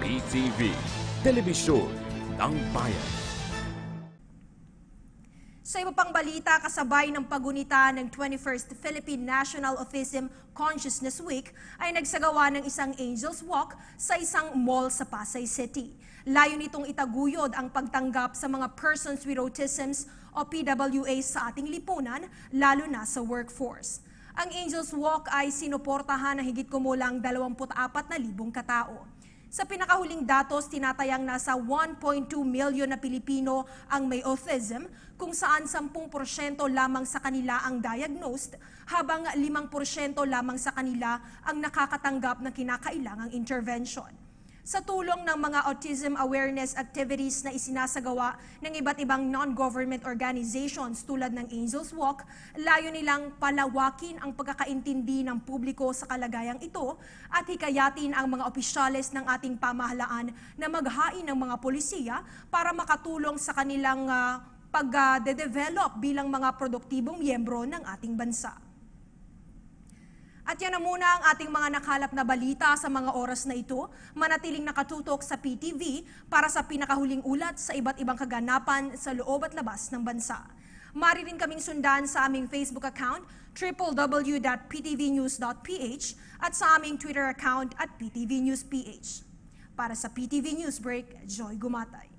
PTV, Telebisyon ng Bayan. Sa iba pang balita, kasabay ng pagunita ng 21st Philippine National Autism Consciousness Week ay nagsagawa ng isang Angels Walk sa isang mall sa Pasay City. Layo nitong itaguyod ang pagtanggap sa mga persons with autisms o PWA sa ating lipunan, lalo na sa workforce. Ang Angels Walk ay sinuportahan ng higit kumulang 24,000 katao. Sa pinakahuling datos, tinatayang nasa 1.2 milyon na Pilipino ang may autism, kung saan 10% lamang sa kanila ang diagnosed, habang 5% lamang sa kanila ang nakakatanggap ng kinakailangang intervention. Sa tulong ng mga autism awareness activities na isinasagawa ng iba't ibang non-government organizations tulad ng Angels Walk, layo nilang palawakin ang pagkakaintindi ng publiko sa kalagayang ito at hikayatin ang mga opisyales ng ating pamahalaan na maghain ng mga polisiya para makatulong sa kanilang pag-develop bilang mga produktibong miyembro ng ating bansa. At yan na muna ang ating mga nakalap na balita sa mga oras na ito. Manatiling nakatutok sa PTV para sa pinakahuling ulat sa iba't ibang kaganapan sa loob at labas ng bansa. Maaari rin kaming sundan sa aming Facebook account, www.ptvnews.ph at sa aming Twitter account @PTVNewsPH. Para sa PTV Newsbreak, Joy Gumatay.